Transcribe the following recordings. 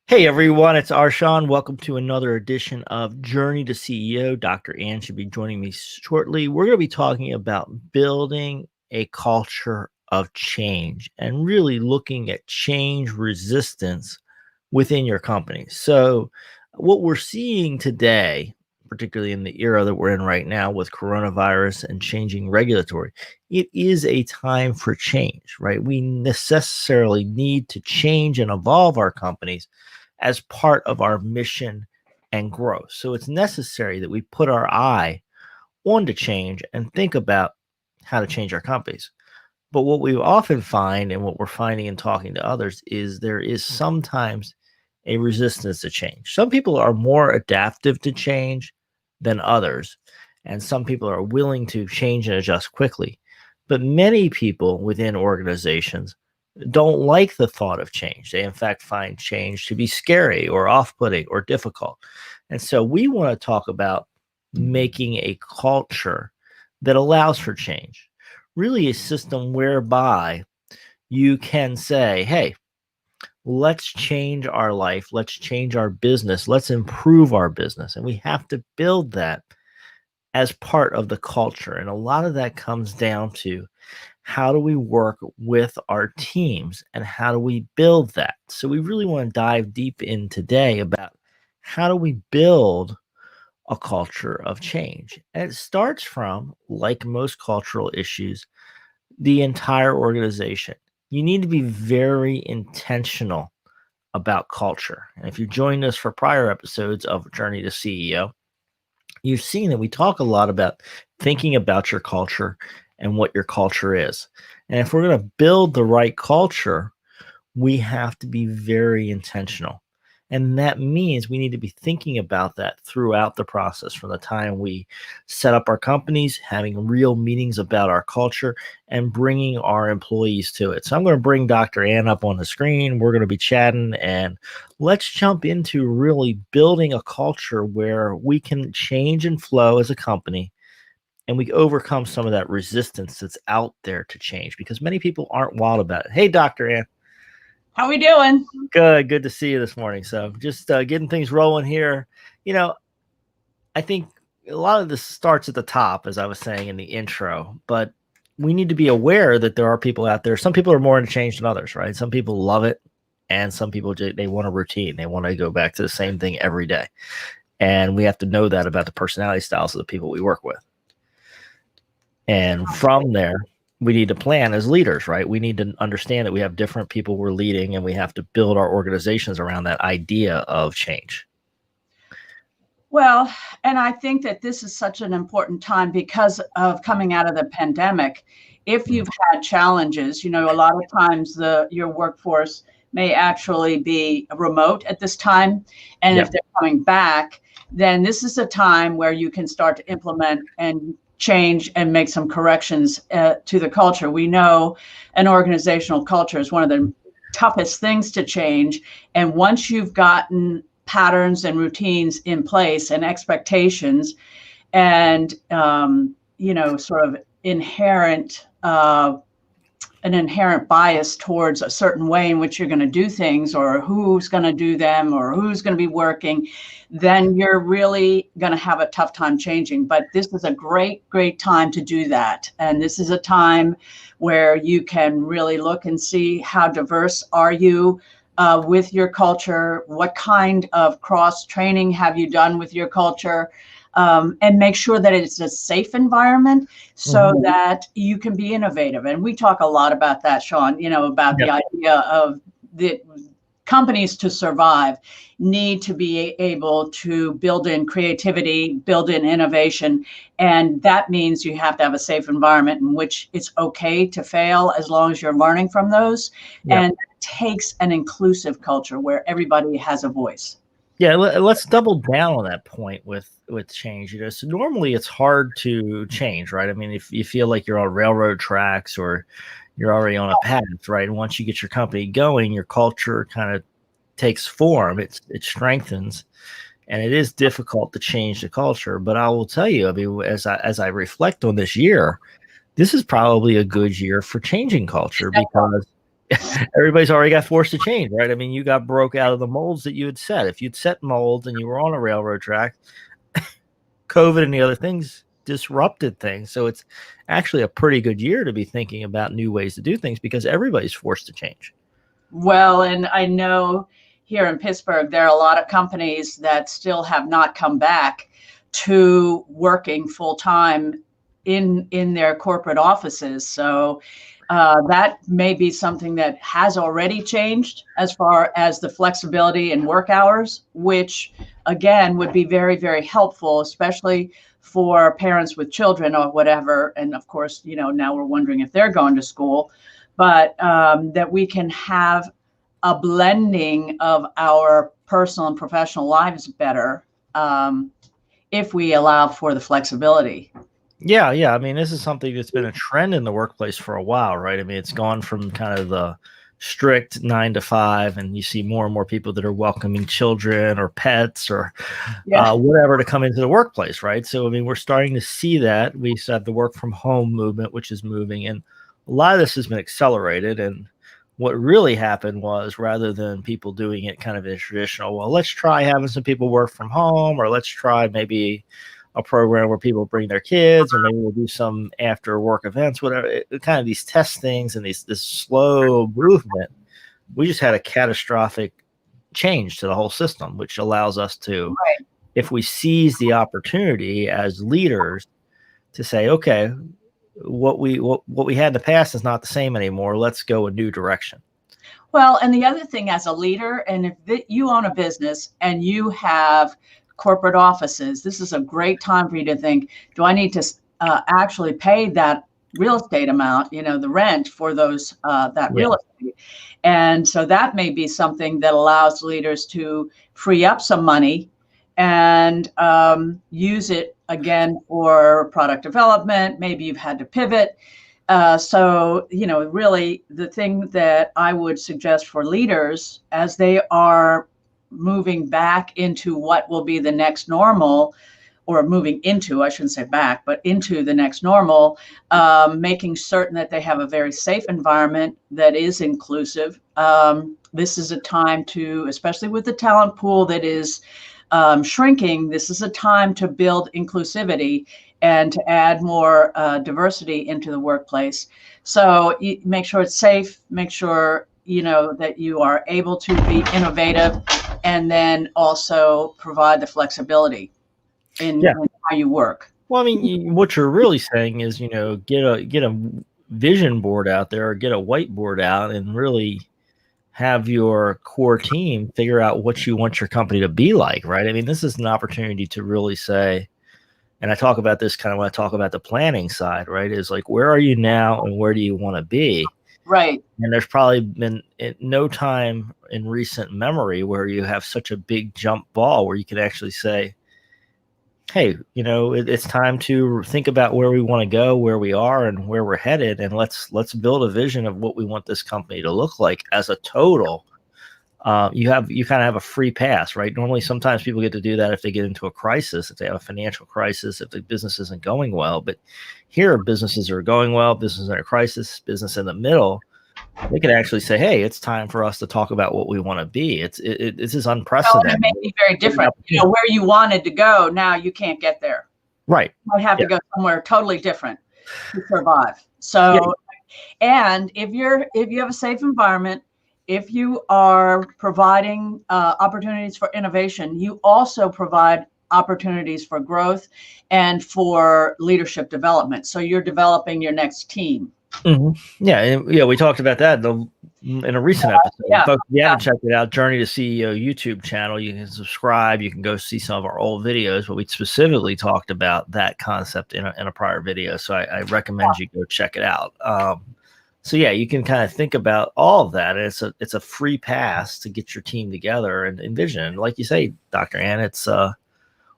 Hey everyone, it's Arshawn. Welcome to another edition of Journey to CEO. Dr. Ann should be joining me shortly. We're going to be talking about building a culture of change and really looking at change resistance within your company. So, what we're seeing today, particularly in the era that we're in right now with coronavirus and changing regulatory, it is a time for change, right? We necessarily need to change and evolve our companies as part of our mission and growth. So it's necessary that we put our eye on to change and think about how to change our companies. But what we often find and what we're finding in talking to others is there is sometimes a resistance to change. Some people are more adaptive to change than others, and some people are willing to change and adjust quickly. But many people within organizations don't like the thought of change. They, in fact, find change to be scary or off putting or difficult. And so we want to talk about making a culture that allows for change, really a system whereby you can say, hey, let's change our life, let's change our business, let's improve our business. And we have to build that as part of the culture. And a lot of that comes down to how do we work with our teams and how do we build that? So we really want to dive deep in today about how do we build a culture of change. And it starts from, like most cultural issues, the entire organization. You need to be very intentional about culture. And if you joined us for prior episodes of Journey to CEO, you've seen that we talk a lot about thinking about your culture and what your culture is. And if we're going to build the right culture, we have to be very intentional. And that means we need to be thinking about that throughout the process, from the time we set up our companies, having real meetings about our culture, and bringing our employees to it. So I'm going to bring Dr. Ann up on the screen. We're going to be chatting, and let's jump into really building a culture where we can change and flow as a company, and we overcome some of that resistance that's out there to change, because many people aren't wild about it. Hey, Dr. Ann. How we doing? Good to see you this morning. So just getting things rolling here. I think a lot of this starts at the top, as I was saying in the intro, but we need to be aware that there are people out there. Some people are more into change than others, right? Some people love it, and some people, they want a routine. They want to go back to the same thing every day. And we have to know that about the personality styles of the people we work with. And from there, we need to plan as leaders, right? We need to understand that we have different people we're leading, and we have to build our organizations around that idea of change. Well, and I think that this is such an important time because of coming out of the pandemic. If you've had challenges, a lot of times your workforce may actually be remote at this time. And if they're coming back, then this is a time where you can start to implement and change and make some corrections to the culture. We know an organizational culture is one of the toughest things to change. And once you've gotten patterns and routines in place and expectations and, sort of an inherent bias towards a certain way in which you're going to do things, or who's going to do them, or who's going to be working, then you're really going to have a tough time changing. But this is a great time to do that. And this is a time where you can really look and see how diverse are you with your culture, what kind of cross training have you done with your culture, and make sure that it's a safe environment so that you can be innovative. And we talk a lot about that, Shawn, about the idea of the companies to survive need to be able to build in creativity, build in innovation. And that means you have to have a safe environment in which it's okay to fail as long as you're learning from those. And it takes an inclusive culture where everybody has a voice. Yeah, let's double down on that point with change. So normally it's hard to change, right? I mean, if you feel like you're on railroad tracks or you're already on a path, right? And once you get your company going, your culture kind of takes form. It strengthens, and it is difficult to change the culture. But I will tell you, I mean, as I reflect on this year, this is probably a good year for changing culture, because everybody's already got forced to change, right? I mean, you got broke out of the molds that you had set. If you'd set molds and you were on a railroad track, COVID and the other things disrupted things. So it's actually a pretty good year to be thinking about new ways to do things because everybody's forced to change. Well, and I know here in Pittsburgh, there are a lot of companies that still have not come back to working full time in their corporate offices. So that may be something that has already changed as far as the flexibility in work hours, which again would be very, very helpful, especially for parents with children or whatever. And of course, now we're wondering if they're going to school, but that we can have a blending of our personal and professional lives better if we allow for the flexibility. Yeah. I mean, this is something that's been a trend in the workplace for a while, right? I mean, it's gone from kind of the strict 9 to 5, and you see more and more people that are welcoming children or pets or whatever to come into the workplace, right? So, I mean, we're starting to see that. We have the work from home movement, which is moving, and a lot of this has been accelerated. And what really happened was, rather than people doing it kind of in a traditional, well, let's try having some people work from home, or let's try maybe a program where people bring their kids, or maybe we'll do some after work events, whatever, kind of these test things and this slow movement. We just had a catastrophic change to the whole system, which allows us to, if we seize the opportunity as leaders to say, okay, what we had in the past is not the same anymore. Let's go a new direction. Well, and the other thing as a leader, and if you own a business and you have corporate offices, this is a great time for you to think, do I need to actually pay that real estate amount, the rent for those that real estate? And so that may be something that allows leaders to free up some money and use it again for product development. Maybe you've had to pivot. So, really the thing that I would suggest for leaders as they are moving back into what will be the next normal, or moving into, I shouldn't say back, but into the next normal, making certain that they have a very safe environment that is inclusive. This is a time to, especially with the talent pool that is shrinking, this is a time to build inclusivity and to add more diversity into the workplace. So you make sure it's safe, make sure that you are able to be innovative, and then also provide the flexibility in how you work. Well, I mean, what you're really saying is, get a vision board out there, or get a whiteboard out, and really have your core team figure out what you want your company to be like, right? I mean, this is an opportunity to really say, and I talk about this kind of when I talk about the planning side, right? Is like, where are you now and where do you want to be? Right. And there's probably been no time in recent memory where you have such a big jump ball where you can actually say, hey, it's time to think about where we want to go, where we are, and where we're headed, and let's build a vision of what we want this company to look like as a total. You kind of have a free pass, right? Normally, sometimes people get to do that if they get into a crisis, if they have a financial crisis, if the business isn't going well. But here, businesses are going well, business in a crisis, business in the middle. They could actually say, hey, it's time for us to talk about what we want to be. This is unprecedented. It may be very different. Where you wanted to go, now you can't get there. Right. You might have to go somewhere totally different to survive. So, and if you have a safe environment, if you are providing opportunities for innovation, you also provide opportunities for growth and for leadership development. So you're developing your next team. Mm-hmm. Yeah. We talked about that in a recent episode. Folks, if you haven't checked it out, Journey to CEO YouTube channel, you can subscribe. You can go see some of our old videos, but we specifically talked about that concept in a prior video. So I recommend you go check it out. So you can kind of think about all of that. And it's a free pass to get your team together and envision. And like you say, Dr. Ann, it's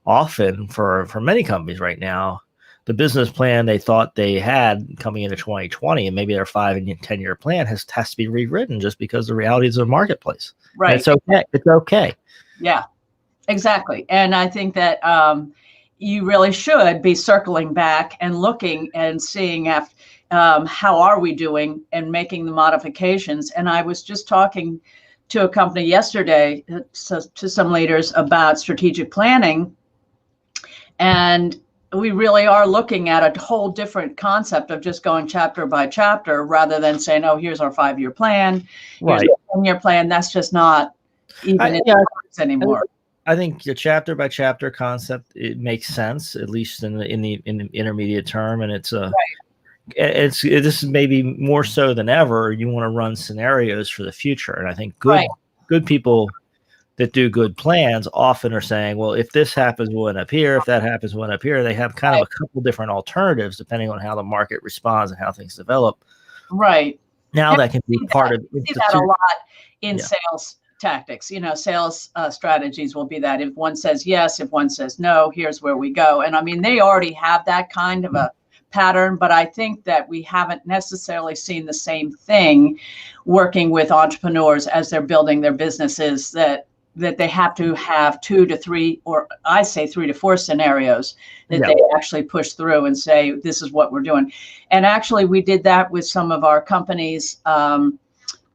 often for many companies right now, the business plan they thought they had coming into 2020, and maybe their 5 and 10-year plan has to be rewritten just because the realities of the marketplace. Right. And it's okay. It's okay. Yeah, exactly. And I think that you really should be circling back and looking and seeing how are we doing, and making the modifications. And I was just talking to a company yesterday, to some leaders, about strategic planning. And we really are looking at a whole different concept of just going chapter by chapter, rather than saying, oh, here's our 5-year plan, here's Right. our 10-year plan. That's just not even in the works anymore. I think the chapter by chapter concept, it makes sense, at least in the intermediate term. And it's this is maybe more so than ever. You want to run scenarios for the future. And I think good people that do good plans often are saying, well, if this happens, we'll end up here. If that happens, we'll end up here. They have kind of a couple different alternatives depending on how the market responds and how things develop. Right. Now that can be part of see that a lot in sales tactics. Sales strategies will be that if one says yes, if one says no, here's where we go. And I mean, they already have that kind of a pattern, but I think that we haven't necessarily seen the same thing working with entrepreneurs as they're building their businesses, that they have to have 2 to 3, or I say 3 to 4 scenarios that they actually push through and say, this is what we're doing. And actually, we did that with some of our companies through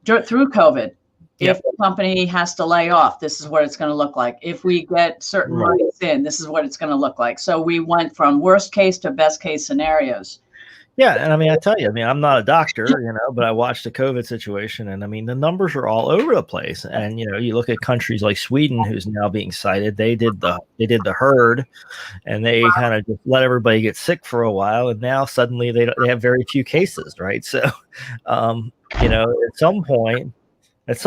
COVID. If the company has to lay off, this is what it's going to look like. If we get certain monies in, this is what it's going to look like. So we went from worst case to best case scenarios. Yeah. And I mean, I tell you, I'm not a doctor, but I watched the COVID situation, and I mean, the numbers are all over the place. And, you look at countries like Sweden, who's now being cited, they did the herd, and they kind of just let everybody get sick for a while. And now suddenly they have very few cases. Right. So, at some point, as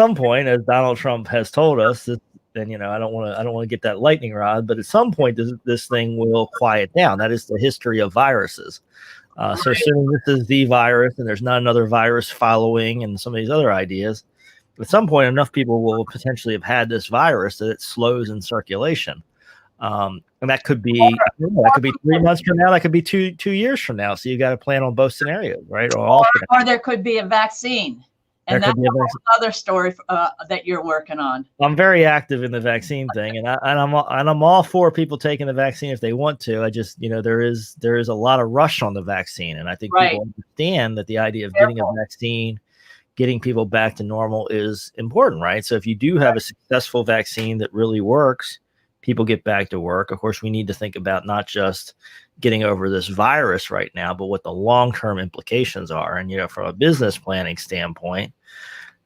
Donald Trump has told us, that, and I don't want to get that lightning rod, but at some point this thing will quiet down. That is the history of viruses. So assuming this is the virus and there's not another virus following and some of these other ideas, at some point enough people will potentially have had this virus that it slows in circulation. And that could be 3 months from now, that could be two years from now. So you got to plan on both scenarios, right? Or there could be a vaccine. And that's another story that you're working on. I'm very active in the vaccine thing, and I'm all for people taking the vaccine if they want to. I just, there is a lot of rush on the vaccine, and I think people understand that the idea of getting a vaccine, getting people back to normal is important, right? So if you do have a successful vaccine that really works, people get back to work. Of course, we need to think about not just getting over this virus right now, but what the long-term implications are. And, from a business planning standpoint,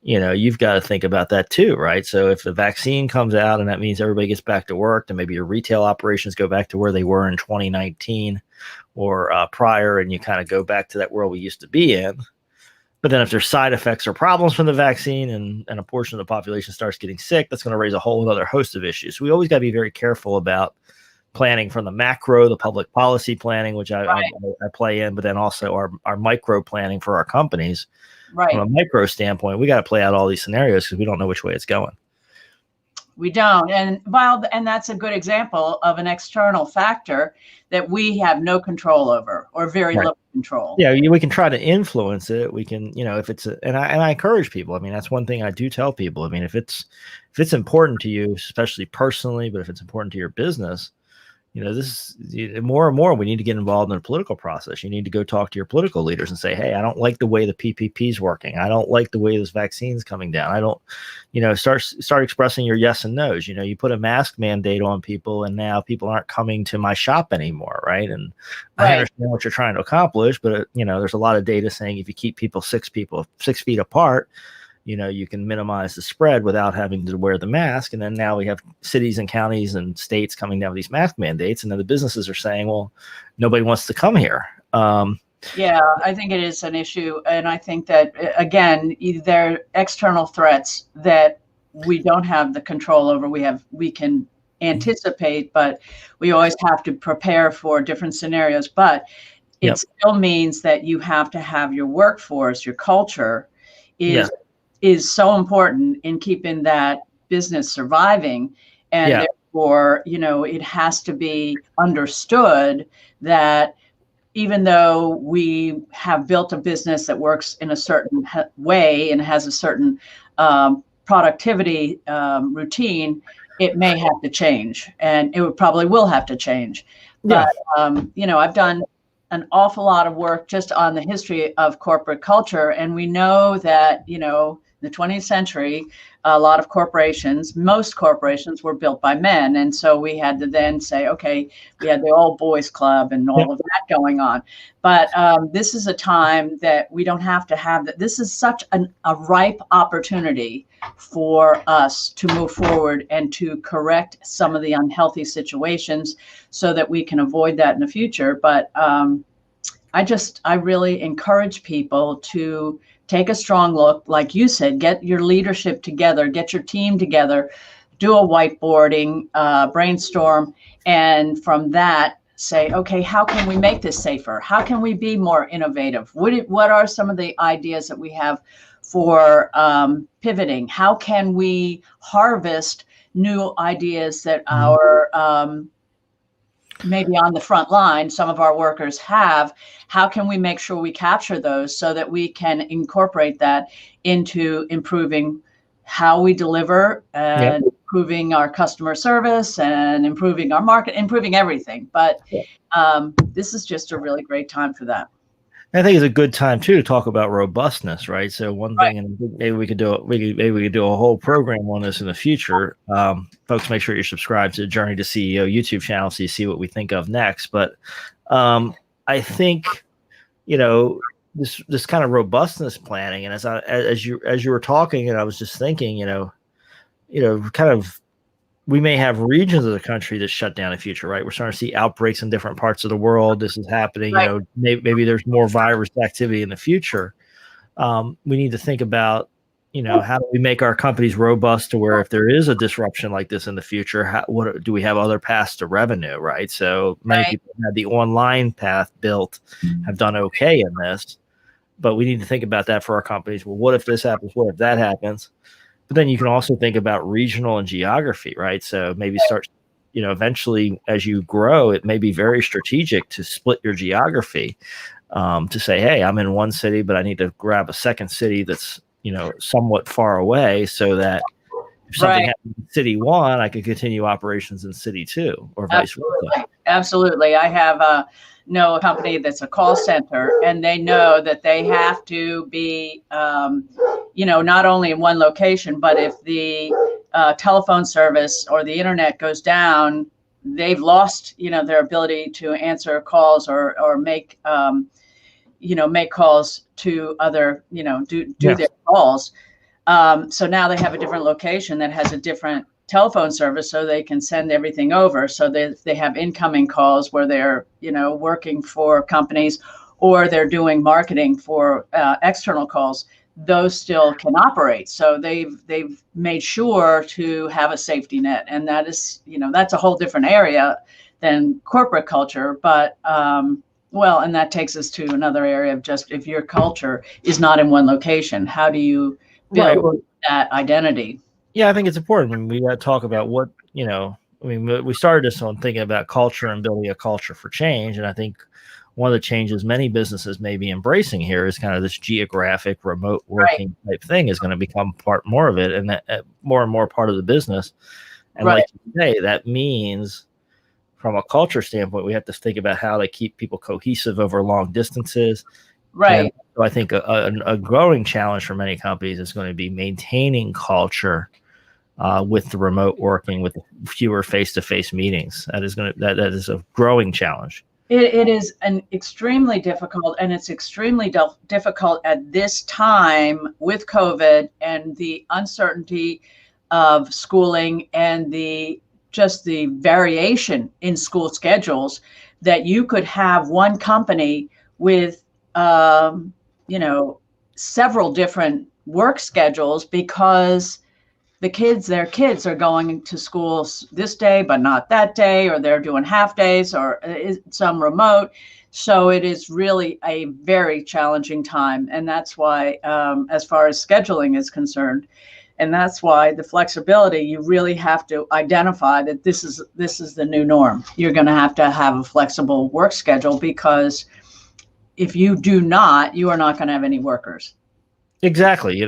you've got to think about that too, right? So if the vaccine comes out and that means everybody gets back to work, then maybe your retail operations go back to where they were in 2019 or prior, and you kind of go back to that world we used to be in. But then if there's side effects or problems from the vaccine and a portion of the population starts getting sick, that's going to raise a whole other host of issues. So we always got to be very careful about planning from the macro, the public policy planning, which I play in, but then also our micro planning for our companies. Right. From a micro standpoint, we got to play out all these scenarios because we don't know which way it's going. We don't. And that's a good example of an external factor that we have no control over, or very little control. Yeah, we can try to influence it. We can, if it's and I encourage people. I mean, that's one thing I do tell people. I mean, if it's important to you, especially personally, but if it's important to your business, this is more and more, we need to get involved in the political process. You need to go talk to your political leaders and say, hey, I don't like the way the PPP is working. I don't like the way this vaccine's coming down. I don't, start expressing your yes and no's. You put a mask mandate on people and now people aren't coming to my shop anymore. Right. And I understand what you're trying to accomplish, but there's a lot of data saying if you keep people 6 feet apart, you can minimize the spread without having to wear the mask. And then now we have cities and counties and states coming down with these mask mandates. And then the businesses are saying, well, nobody wants to come here. Yeah, I think it is an issue. And I think that, again, there are external threats that we don't have the control over. We can anticipate, but we always have to prepare for different scenarios. But it still means that you have to have your workforce, your culture is so important in keeping that business surviving. And therefore, it has to be understood that even though we have built a business that works in a certain way and has a certain productivity routine, it may have to change, and it probably will have to change. But, I've done an awful lot of work just on the history of corporate culture. And we know that, in the 20th century, a lot of corporations, most corporations were built by men. And so we had to then say, okay, we had the all boys club and all of that going on. But this is a time that we don't have to have that. This is such a ripe opportunity for us to move forward and to correct some of the unhealthy situations so that we can avoid that in the future. But I really encourage people to take a strong look, like you said, get your leadership together, get your team together, do a whiteboarding, brainstorm, and from that say, okay, how can we make this safer? How can we be more innovative? What are some of the ideas that we have for pivoting? How can we harvest new ideas that our maybe on the front line, some of our workers have? How can we make sure we capture those so that we can incorporate that into improving how we deliver and improving our customer service and improving our market, improving everything. But this is just a really great time for that. I think it's a good time too to talk about robustness, right? So one thing, and maybe we could do a whole program on this in the future. Folks, make sure you're subscribed to the Journey to CEO YouTube channel so you see what we think of next. But I think, this kind of robustness planning, and as you were talking, and I was just thinking, kind of, we may have regions of the country that shut down in the future, right? We're starting to see outbreaks in different parts of the world. This is happening. Maybe there's more virus activity in the future. We need to think about, how do we make our companies robust to where if there is a disruption like this in the future, what do we have other paths to revenue, right? So many people who had the online path built have done okay in this, but we need to think about that for our companies. Well, what if this happens? What if that happens? But then you can also think about regional and geography, right? So maybe start, eventually as you grow, it may be very strategic to split your geography, to say, hey, I'm in one city, but I need to grab a second city that's, somewhat far away so that if something happens in city one, I could continue operations in city two or vice versa. Absolutely. I have know a company that's a call center, and they know that they have to be, not only in one location, but if the telephone service or the internet goes down, they've lost, their ability to answer calls or make, make calls to other, do their calls. So now they have a different location that has a different telephone service, so they can send everything over. So they have incoming calls where they're, working for companies, or they're doing marketing for external calls. Those still can operate. So they've made sure to have a safety net, and that is, that's a whole different area than corporate culture. But and that takes us to another area of just, if your culture is not in one location, how do you build that identity? Yeah, I think it's important. I mean, we got to talk about what, we started this on thinking about culture and building a culture for change. And I think one of the changes many businesses may be embracing here is kind of this geographic remote working type thing is going to become more of it, and that more and more part of the business. And like you say, that means from a culture standpoint, we have to think about how to keep people cohesive over long distances. And so I think a growing challenge for many companies is going to be maintaining culture with the remote working, with fewer face-to-face meetings. That is a growing challenge. It is an extremely difficult, and it's extremely difficult at this time with COVID and the uncertainty of schooling and the variation in school schedules, that you could have one company with several different work schedules, because their kids are going to school this day, but not that day, or they're doing half days, or some remote. So it is really a very challenging time. And that's why, as far as scheduling is concerned, and that's why the flexibility, you really have to identify that this is the new norm. You're going to have a flexible work schedule, because if you do not, you are not going to have any workers. Exactly.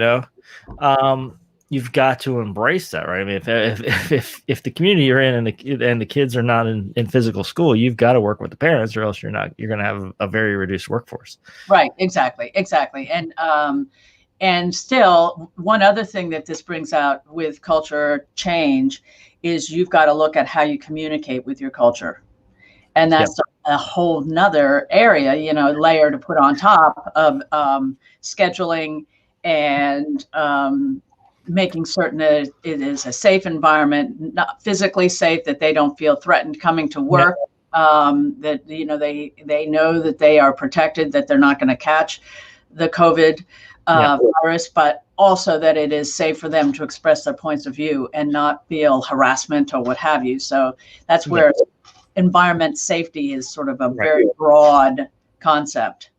you've got to embrace that, right? I mean, if the community you're in and the kids are not in physical school, you've got to work with the parents, or else you're going to have a very reduced workforce. Right. Exactly. And still, one other thing that this brings out with culture change is you've got to look at how you communicate with your culture. And that's a whole nother area, layer to put on top of scheduling and making certain that it is a safe environment, not physically safe, that they don't feel threatened coming to work, that, they know that they are protected, that they're not going to catch the COVID virus, but also that it is safe for them to express their points of view and not feel harassment or what have you. So that's where environment safety is sort of a very broad concept.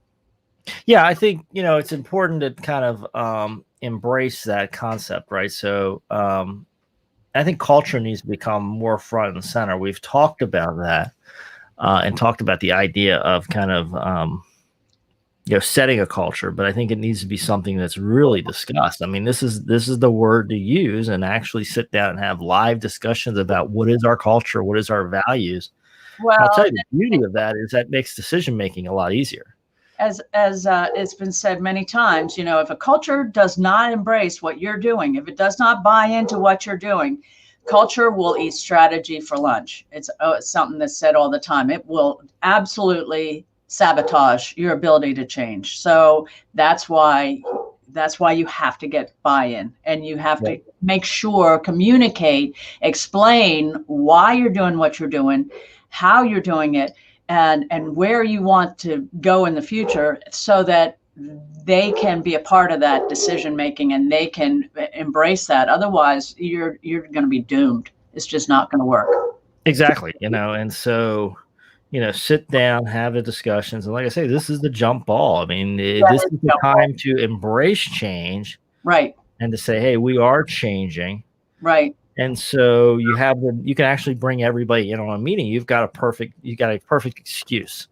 Yeah, I think, it's important to kind of embrace that concept, right? So I think culture needs to become more front and center. We've talked about that and talked about the idea of kind of setting a culture, but I think it needs to be something that's really discussed. I mean, this is the word to use, and actually sit down and have live discussions about what is our culture, what is our values. Well, I'll tell you, the beauty of that is that makes decision making a lot easier. As it's been said many times, if a culture does not embrace what you're doing, if it does not buy into what you're doing, culture will eat strategy for lunch. It's something that's said all the time. It will absolutely sabotage your ability to change. So that's why you have to get buy-in, and you have to make sure, communicate, explain why you're doing what you're doing, how you're doing it, and where you want to go in the future, so that they can be a part of that decision making and they can embrace that. Otherwise, you're going to be doomed. It's just not going to work. Exactly. And so, sit down, have the discussions. And like I say, this is the jump ball. I mean, this is the time to embrace change. Right. And to say, hey, we are changing. Right. And so you can actually bring everybody in on a meeting. You've got a perfect excuse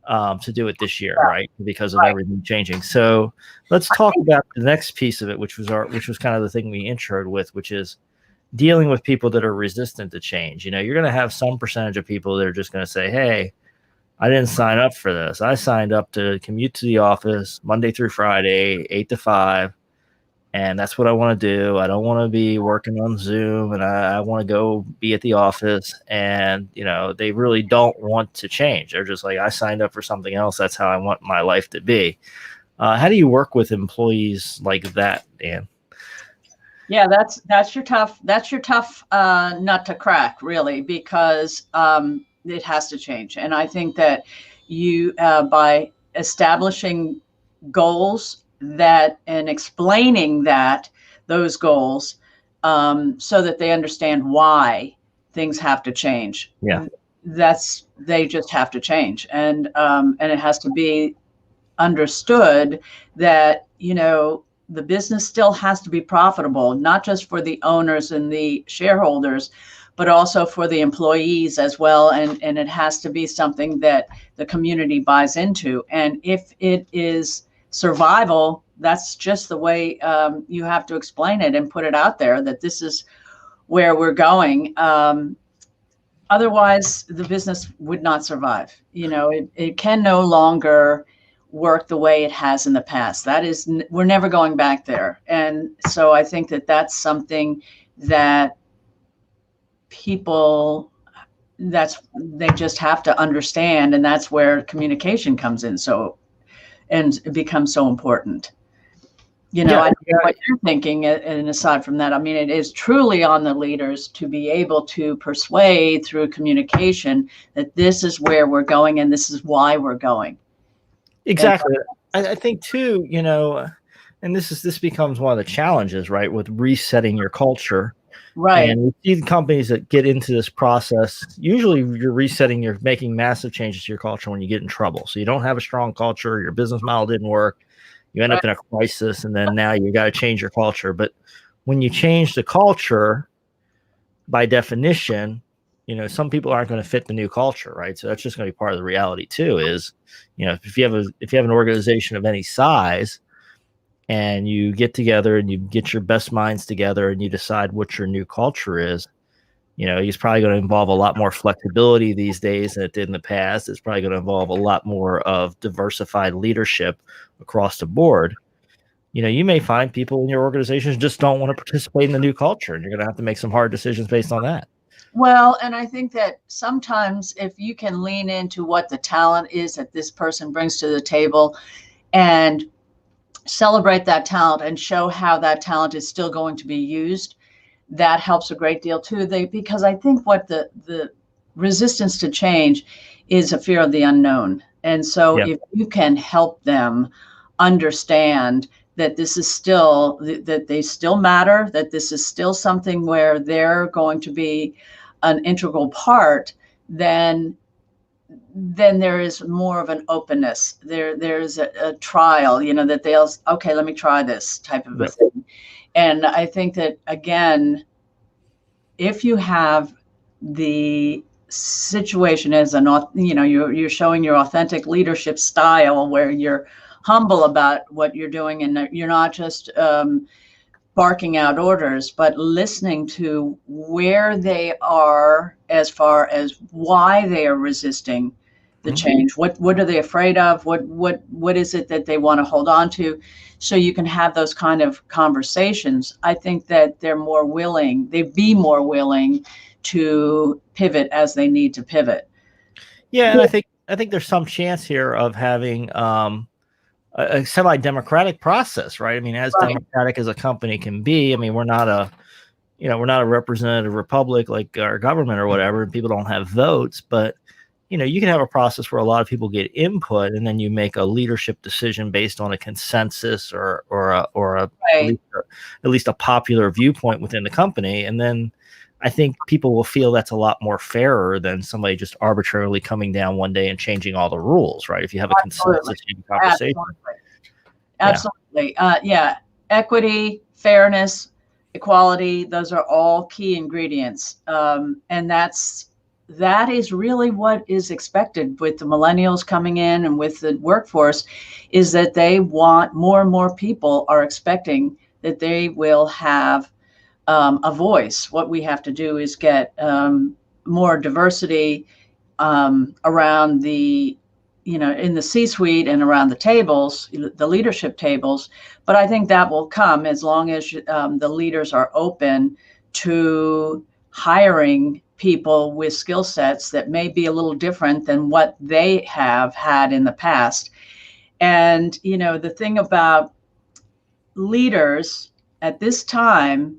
to do it this year, right? Because of everything changing. So let's talk about the next piece of it, which was kind of the thing we introed with, which is dealing with people that are resistant to change. You're going to have some percentage of people that are just going to say, hey, I didn't sign up for this. I signed up to commute to the office Monday through Friday, 8 to 5. And that's what I want to do. I don't want to be working on Zoom, and I want to go be at the office. And, they really don't want to change. They're just like, I signed up for something else. That's how I want my life to be. How do you work with employees like that, Dan? Yeah, that's your tough nut to crack, really, because it has to change. And I think that you, by establishing goals and explaining those goals, so that they understand why things have to change. Yeah, they just have to change, and it has to be understood that the business still has to be profitable, not just for the owners and the shareholders, but also for the employees as well. And it has to be something that the community buys into. And if it is survival, that's just the way you have to explain it and put it out there, that this is where we're going. Otherwise, the business would not survive. It can no longer work the way it has in the past. We're never going back there. And so I think that that's something that people, they just have to understand. And that's where communication comes in. And it becomes so important. I don't know what you're thinking. And aside from that, I mean, it is truly on the leaders to be able to persuade through communication that this is where we're going and this is why we're going. Exactly. I think too, and this becomes one of the challenges, right, with resetting your culture. Right. And we see the companies that get into this process. Usually you're making massive changes to your culture when you get in trouble. So you don't have a strong culture, your business model didn't work, you end up in a crisis, and then now you got to change your culture. But when you change the culture, by definition, some people aren't going to fit the new culture, right? So that's just going to be part of the reality too, is, if you have an organization of any size, and you get together and you get your best minds together and you decide what your new culture is, he's probably going to involve a lot more flexibility these days than it did in the past. It's probably going to involve a lot more of diversified leadership across the board. You may find people in your organizations just don't want to participate in the new culture, and you're going to have to make some hard decisions based on that. Well, and I think that sometimes if you can lean into what the talent is that this person brings to the table and celebrate that talent and show how that talent is still going to be used, that helps a great deal too. Because I think what the resistance to change is a fear of the unknown. And so if you can help them understand that this is still, that they still matter, that this is still something where they're going to be an integral part, then there is more of an openness. There's a trial, that they'll, okay, let me try this type of a thing. And I think that, again, if you have the situation as you're showing your authentic leadership style where you're humble about what you're doing and you're not just barking out orders, but listening to where they are as far as why they are resisting the change. What are they afraid of? What is it that they want to hold on to? So you can have those kind of conversations. I think that they'd be more willing to pivot as they need to pivot. Yeah, and I think there's some chance here of having a semi-democratic process, right? I mean, as democratic as a company can be. I mean, we're not a representative republic like our government or whatever, and people don't have votes, but you can have a process where a lot of people get input, and then you make a leadership decision based on a consensus or at least a popular viewpoint within the company. And then I think people will feel that's a lot more fairer than somebody just arbitrarily coming down one day and changing all the rules, right? If you have a consensus conversation. Absolutely. Equity, fairness, equality, those are all key ingredients. And that is really what is expected with the millennials coming in and with the workforce, is that they want more and more people are expecting that they will have a voice. What we have to do is get more diversity around the, in the C-suite and around the tables, the leadership tables. But I think that will come as long as the leaders are open to hiring people with skill sets that may be a little different than what they have had in the past. And, the thing about leaders at this time,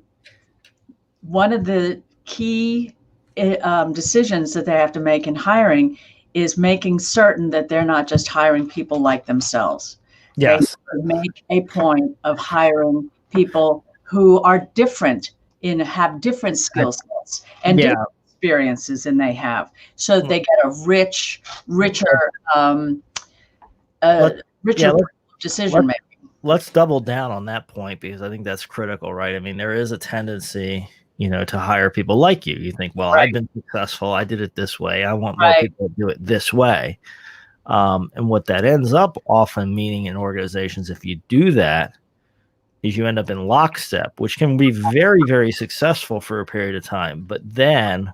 one of the key decisions that they have to make in hiring is making certain that they're not just hiring people like themselves. Yes. They make a point of hiring people who are different have different skill sets and different experiences than they have, so that they get a richer decision making. Let's double down on that point, because I think that's critical, right? I mean, there is a tendency, to hire people like you. You think, well, I've been successful, I did it this way, I want more people to do it this way. And what that ends up often meaning in organizations, if you do that, is you end up in lockstep, which can be very, very successful for a period of time. But then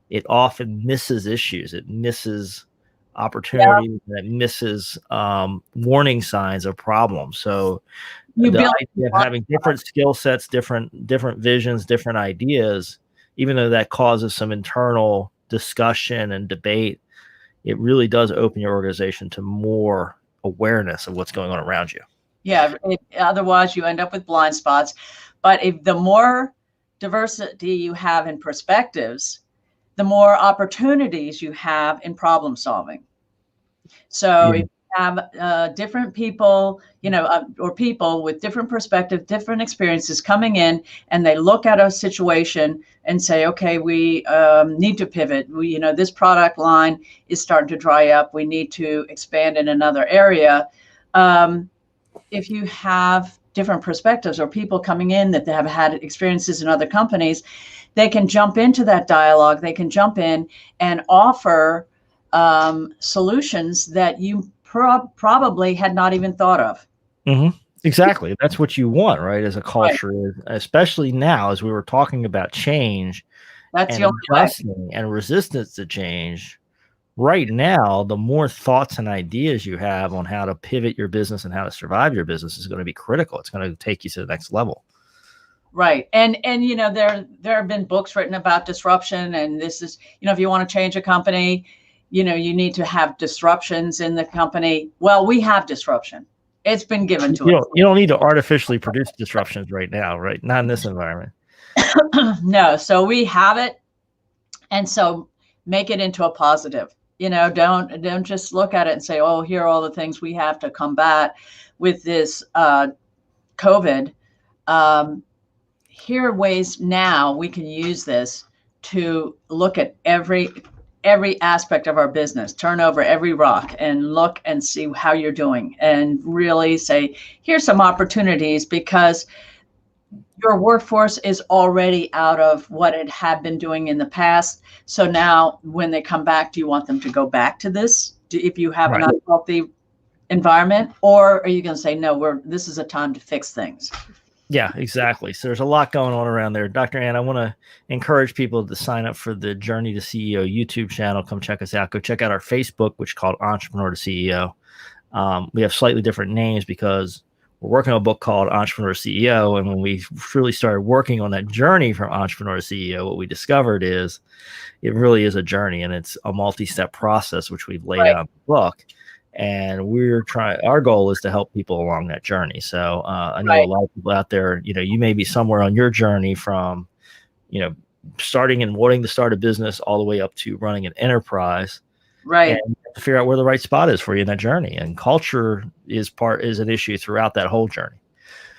it often misses issues. It misses opportunities. It misses warning signs of problems. So the idea of having different skill sets, different visions, different ideas, even though that causes some internal discussion and debate, it really does open your organization to more awareness of what's going on around you. Yeah, otherwise you end up with blind spots. But if the more diversity you have in perspectives, the more opportunities you have in problem solving. So if you have different people, or people with different perspectives, different experiences coming in, and they look at a situation and say, okay, we need to pivot. This product line is starting to dry up. We need to expand in another area. If you have different perspectives or people coming in that they have had experiences in other companies, they can jump into that dialogue. They can jump in and offer solutions that you probably had not even thought of. Mm-hmm. Exactly. That's what you want, right? As a Right. culture, especially now, as we were talking about change That's and the only way. adjusting and resistance to change. Right now, the more thoughts and ideas you have on how to pivot your business and how to survive your business is going to be critical. It's going to take you to the next level. Right. And you know, there have been books written about disruption, and this is, you know, if you want to change a company, you know, you need to have disruptions in the company. Well, we have disruption. It's been given to You don't need to artificially produce disruptions right now, right? Not in this environment. us. No, so we have it, and so make it into a positive. You know, don't just look at it and say, "Oh, here are all the things we have to combat with this COVID." Um, Here are ways now we can use this to look at every aspect of our business, turn over every rock and look and see how you're doing, and really say, here's some opportunities, because your workforce is already out of what it had been doing in the past. So now when they come back, do you want them to go back to this? If you have an Right. unhealthy environment, or are you going to say, no, this is a time to fix things? Yeah, exactly. So there's a lot going on around there. Dr. Ann, I want to encourage people to sign up for the Journey to CEO YouTube channel. Come check us out. Go check out our Facebook, which is called Entrepreneur to CEO. We have slightly different names because we're working on a book called Entrepreneur CEO. And when we truly started working on that journey from entrepreneur to CEO, what we discovered is it really is a journey, and it's a multi-step process, which we've laid Right. out in the book. And our goal is to help people along that journey. So I know a Right. lot of people out there, you may be somewhere on your journey from, starting and wanting to start a business all the way up to running an enterprise, and Right. you have to figure out where the right spot is for you in that journey. And culture is an issue throughout that whole journey.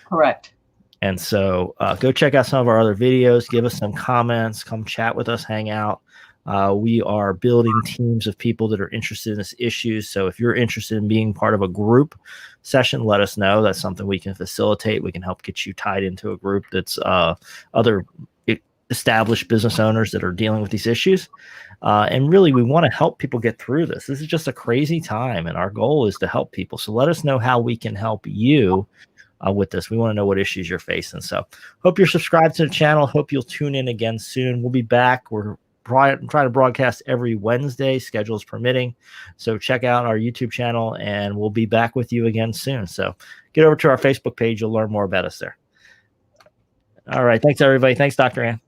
Correct. And so go check out some of our other videos, give us some comments, come chat with us, hang out. We are building teams of people that are interested in this issue. So if you're interested in being part of a group session, let us know. That's something we can facilitate. We can help get you tied into a group that's other established business owners that are dealing with these issues. And really, we want to help people get through this. This is just a crazy time, and our goal is to help people. So let us know how we can help you with this. We want to know what issues you're facing. So hope you're subscribed to the channel. Hope you'll tune in again soon. We'll be back. We're trying to broadcast every Wednesday, schedules permitting. So check out our YouTube channel, and we'll be back with you again soon. So get over to our Facebook page. You'll learn more about us there. All right. Thanks, everybody. Thanks, Dr. Ann.